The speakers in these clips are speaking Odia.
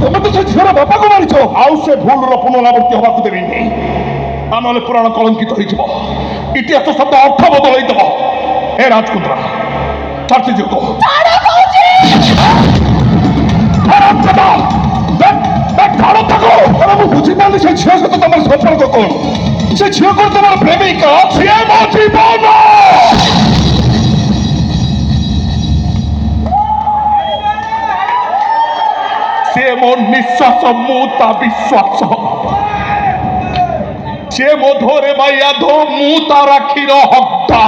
ତମେ ତ ସେ ଝିଅର ବାପାକୁ ମାରିଛ। ଆଉ ସେ ଭୁଲର ପୁନରାବୃତ୍ତି ହବାକୁ ଦେବିନି, ନହେଲେ ପୁରାଣ କଳଙ୍କିତ ହେଇଯିବ, ଇତିହାସ ଶବ୍ଦ ଅର୍ଥ ବଦଳେଇଦବ। ହେ ରାଜକୁନ୍ଦ୍ରା, ଚାର୍ଚି ଯୋଗ ମୁଁ ବୁଝିପାରିଲି ସେ ଝିଅ ସହିତ ତମର ସମ୍ପର୍କ କଣ। ସେ ଝିଅ କଣ ତମର ପ୍ରେମିକା? ସିଏ ମୋ ଜୀବନ। ସିଏ ମୋ ନିଶ୍ୱାସ, ମୁଁ ତା ବିଶ୍ୱାସ। ସିଏ ମୋ ଧୋରେ ବାଇଆ ଧୋ, ମୁଁ ତା ରାକ୍ଷୀର ହକ୍ତା।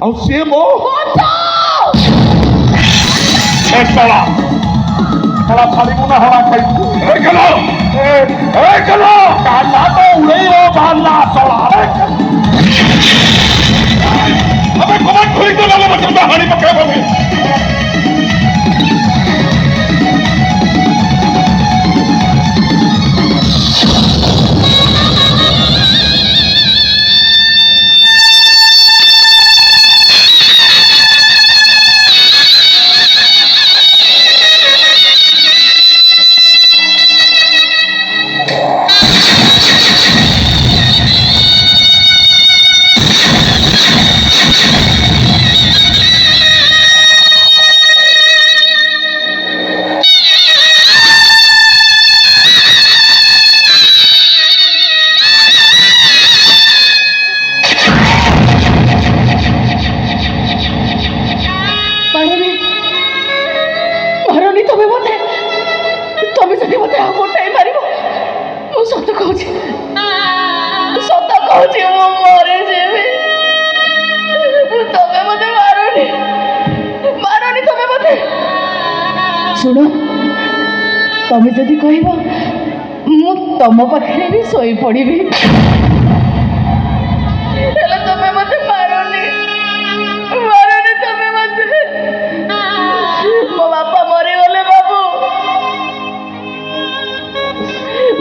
ଆଉ ସିଏ ମୋ ଶଳା ଛାଡ଼ିବୁ ନା ହଣା ଖାଇବୁ? କାଲା ତ ଉଡ଼େଇବ ବାହାରିଲା ଶଳା। ଆମେ କମାଣ୍ଡ ଖୋଲିକି ଗଲେ ହାଣି ପକେଇବ। ଶୁଣ, ତମେ ଯଦି କହିବ ମୁଁ ତମ ପାଖରେ ବି ଶୋଇ ପଡ଼ିବି, ହେଲେ ତମେ ମତେ ମାରନି। ତମେ ମତେ। ମୋ ବାପା ମରିଗଲେ ବାବୁ,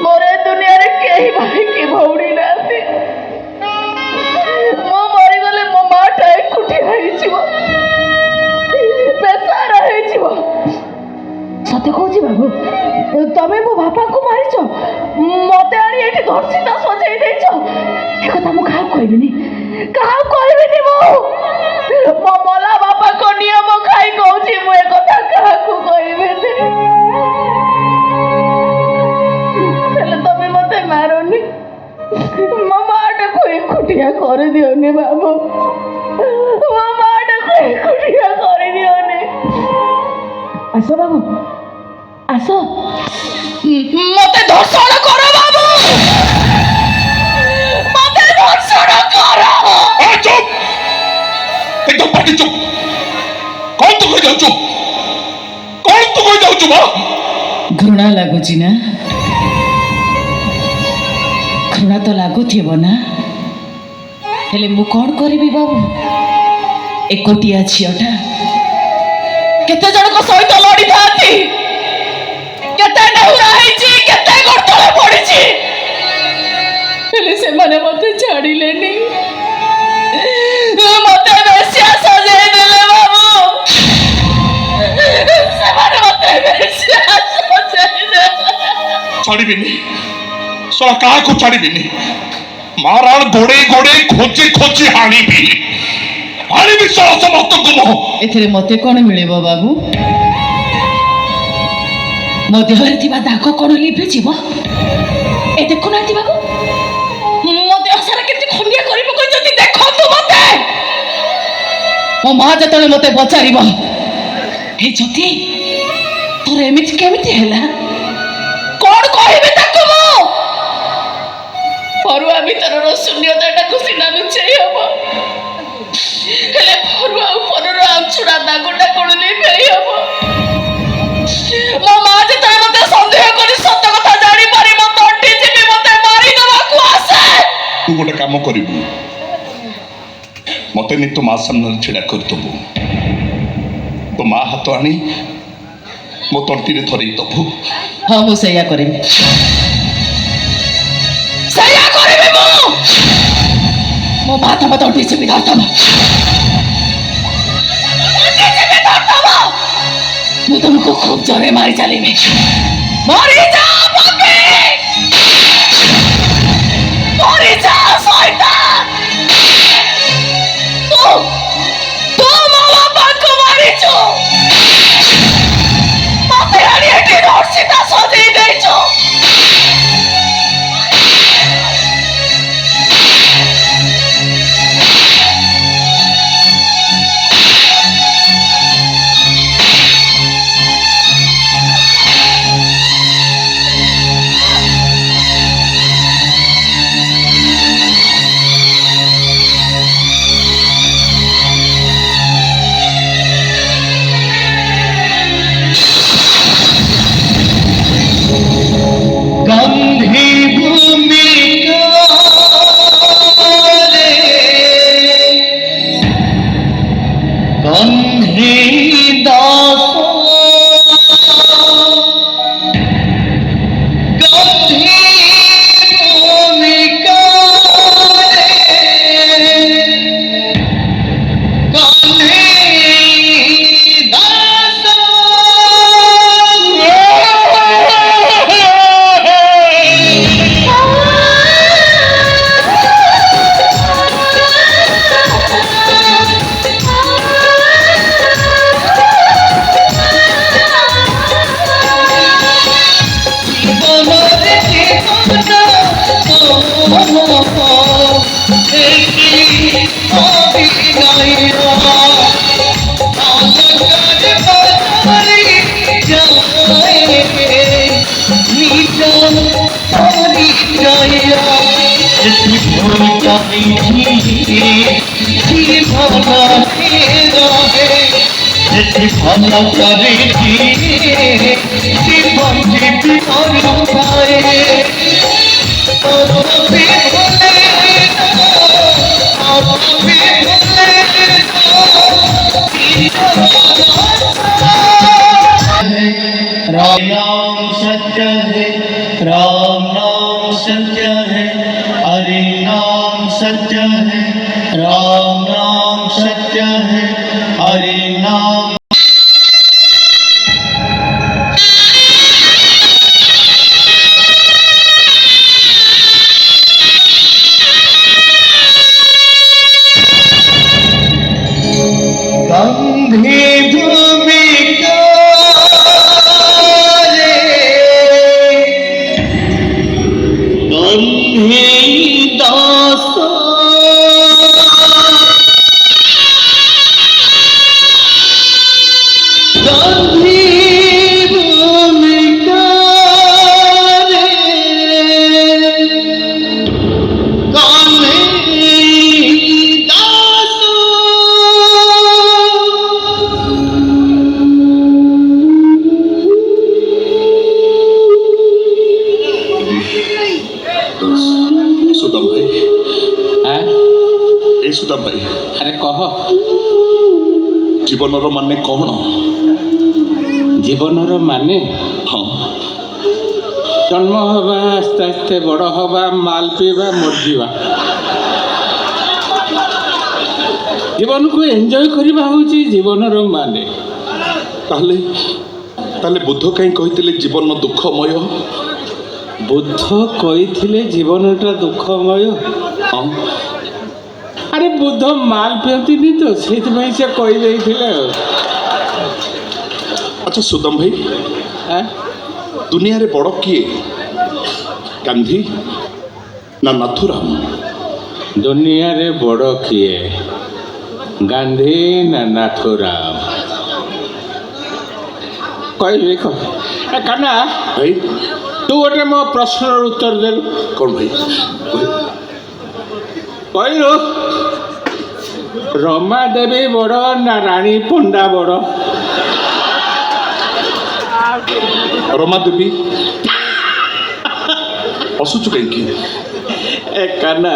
ମୋର ଏ ଦୁନିଆରେ କେହି ଭାଇ କି ଭଉଣୀ ନାହାନ୍ତି। ମୁଁ ମରିଗଲେ ମୋ ମାଟା ଏକୁଟିଆ ହେଇଯିବ, ବେସାରା ହେଇଯିବ। ସତ କହୁଛି ବାବୁ, ତମେ ମୋ ବାପାଙ୍କୁ ମାରିଛ, ମତେ ଆଣି ଏଠି ଧର୍ଷିତା ସଜେଇ ଦେଇଛ। ଏ କଥା ମୁଁ କାହାକୁ କହିବିନି। ମୁଁ ମୋ ମଲା ବାପାଙ୍କ ନିୟମ ଖାଇ କହୁଛି, ମୁଁ ଏ କଥା କାହାକୁ କହିବିନି। ହେଲେ ତମେ ମତେ ମାରନି, ମୋ ମାଟାକୁ ଏକୁଟିଆ କରିଦିଅନି ବାବୁ। ମୋ ମାଟାକୁ ଏକୁଟିଆ କରିଦିଅନି। ଆସ ବାବୁ, ଆସ, ମତେ ଧର୍ଷଣ କର ବାବୁ, ମତେ ଧର୍ଷଣ କର। ଚୁপ, একদম পাটি চুপ। কଣ ତୁ କହିଯାଉଛୁ? କଣ ତୁ କହିଯାଉଛୁ? ଘୃଣା ଲାଗୁଛି ନା? ଘୃଣା ତ ଲାଗୁଥିବ ନା? ହେଲେ ମୁଁ କଣ କରିବି ବାବୁ? ଏକୋଟିଆ ଝିଅଟା, କେତେ ଜଣଙ୍କ ସହିତ ଲଢିଥାନ୍ତି, କେତେ ନେହୁରା ହେଇଛି, କେତେ ଗର୍ତ୍ତରେ ପଡିଛି, ହେଲେ ସେମାନେ ମତେ ଛାଡ଼ିଲେନି। ମତେ ବେଶ୍ୟା ସଜେଇ ଦେଲେ ବାବୁ, ସେମାନେ ମତେ ବେଶ୍ୟା ସଜେଇ ଦେଲେ। ଛାଡ଼ିବିନି ଶଳା, କାହାକୁ ଛାଡ଼ିବିନି। ମାରାଣ ଗୋଡ଼େଇ ଗୋଡ଼େଇ ଖୋଜି ଖୋଜି ହାଣିବି ଶଳା ସମସ୍ତଙ୍କୁ। ଏଥିରେ ମତେ କଣ ମିଳିବ ବାବୁ? ମୋ ଦେହରେ ଥିବା ଦାଗ କଣ ଲିଭିଯିବ? ଏ ଦେଖୁନାହାନ୍ତି ବାବୁ, ମୋ ଦେହ ସାରା କେତେ ଖଣ୍ଡିଆ କରି ପକାଇଛନ୍ତି, ଦେଖନ୍ତୁ ମତେ। ମୋ ମା ଯେତେବେଳେ ମତେ ପଚାରିବ, ଏ ଜ୍ୟୋତି ତୋର ଏମିତି କେମିତି ହେଲା, କଣ କହିବି ତାକୁ? ମୁଁ ପରୁଆ ଭିତରର ଶୂନ୍ୟତାଟାକୁ ସିନା ଲୁଚେଇ ହବ, ହେଲେ ପରୁଆ ଉପରର ଆଞ୍ଚୁଡ଼ା ଦାଗଟା କଣ ଲିଭେଇ ହବ? ମୋ ମା ଯେତେବେଳେ ମତେ ସନ୍ଦେହ କରି ସତ କଥା ଜାଣିପାରି ମୋ ତଣ୍ଟି ଚିପି ମତେ ମାରିଦେବାକୁ ଆସେ। ତୁ ଗୋଟେ କାମ କରିବୁ, ମତେ ନି ତୋ ମା ସାମ୍ନାରେ ଛିଡ଼ା କରିଦେବୁ, ତୋ ମା ହାତ ଆଣି ମୋ ତଣ୍ଟିରେ ଧରେଇ ଦେବୁ। ହଁ, ମୁଁ ସେଇଆ କରିବି, ମୁଁ। ମୋ ମା ତମ ତଣ୍ଟି ଚିପି ଧରିଦେବ। ମୁଁ ତମକୁ ଖୁବ୍ ଜୋରେ ମାରି ଚାଲିବି। ମରିଯା ପାପୀ! ମରିଯା ଶୈତାନ! ତୁ ମୋ ବାପାଙ୍କୁ ମାରିଛୁ। ମତେ ଆଣି ଏଠି ରସିତା ସଜେଇ ଦେଇଛୁ। गंधी भूमि गंधी दास गंधी भूमि गंधी दास भला करे जीवन जीवी और पाए राम नाम सत्य है, राम नाम सत्य है, हरि नाम सत्य है, राम नाम सत्य है, हरि नाम गंधी भूमि गंधी दास गंधी भूमि गंधी दास सुदाम भाई ए सुदाम भाई अरे कह जीवनर माने कौन जीवनर माने हाँ जन्म हवा आस्ते आस्ते बड़ हवा माल पीवा मरजिवा जीवन को एंजॉय करवा होची जीवनर माने ताहले ताहले बुद्ध कहीं कहिथिले जीवन दुखमय बुद्ध कही जीवनटा दुखमय हाँ अरे बुद्ध माल पियंती तो से कही अच्छा सुदाम भाई दुनिया रे बड़ किए गांधी ना नाथुराम दुनिया रे बड़ किए गांधी ना नाथुराम कही काना भाई तू गोटे मो प्रश्न उत्तर दे कौन भाई कहलु रमा देवी बड़ ना रानी पंडा बड़ रमा देवी असुचु कहीं ए काना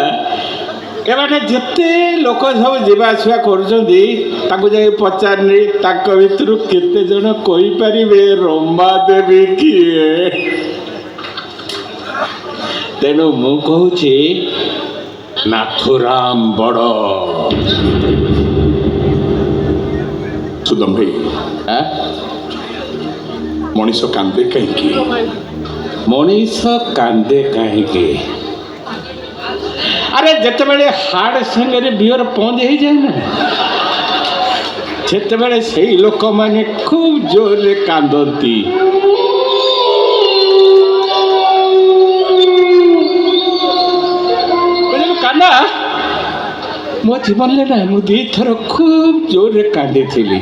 एबाटे जिते लोक सब जीवाआसवा कर पचारनी भितर केते जन कही पारे रमा देवी किए तेणु मु कहूची नाथुराम बड़ सुदाम भाई ମଣିଷ କାନ୍ଦେ କାହିଁକି? ମଣିଷ କାନ୍ଦେ କାହିଁକି? ଆରେ ଯେତେବେଳେ ହାର୍ଟ ସାଙ୍ଗରେ ବିଅର ପଞ୍ଜ ହେଇଯାଏ ନା, ସେତେବେଳେ ସେଇ ଲୋକମାନେ ଖୁବ୍ ଜୋରରେ କାନ୍ଦନ୍ତି। କାନ୍ଦା ମୋ ଜୀବନରେ ନା ମୁଁ ଦୁଇଥର ଖୁବ୍ ଜୋରରେ କାନ୍ଦିଥିଲି।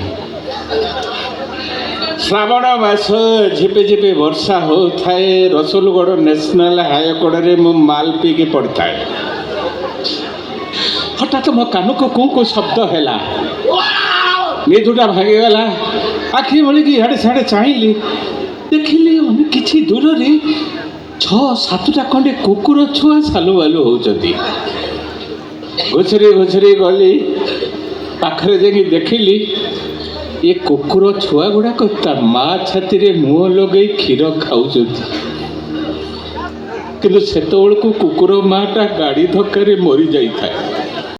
ଶ୍ରାବଣ ମାସ ଝିପି ଝିପି ବର୍ଷା ହେଉଥାଏ, ରସୁଲଗଡ଼ ନ୍ୟାସନାଲ ହାଇକୋର୍ଟରେ ମୁଁ ମାଲ ପିଇକି ପଡ଼ିଥାଏ। ହଠାତ୍ ମୋ କାନକୁ କୋଉ କୋଉ ଶବ୍ଦ ହେଲା, ନିଦଟା ଭାଙ୍ଗିଗଲା। ଆଖି ମଳିକି ଇଆଡ଼େ ସିଆଡ଼େ ଚାହିଁଲି, ଦେଖିଲି କିଛି ଦୂରରେ 6-7ଟା ଖଣ୍ଡେ କୁକୁର ଛୁଆ ସାଲୁବାଲୁ ହେଉଛନ୍ତି। ଘୁଷୁରି ଘୁଷୁରି ଗଲି, ପାଖରେ ଯାଇକି ଦେଖିଲି ଏ କୁକୁର ଛୁଆ ଗୁଡ଼ାକ ତା ମା ଛାତିରେ ମୁହଁ ଲଗେଇ କ୍ଷୀର ଖାଉଛନ୍ତି। କିନ୍ତୁ ସେତେବେଳକୁ କୁକୁର ମାଟା ଗାଡ଼ି ଧକ୍କାରେ ମରିଯାଇଥାଏ।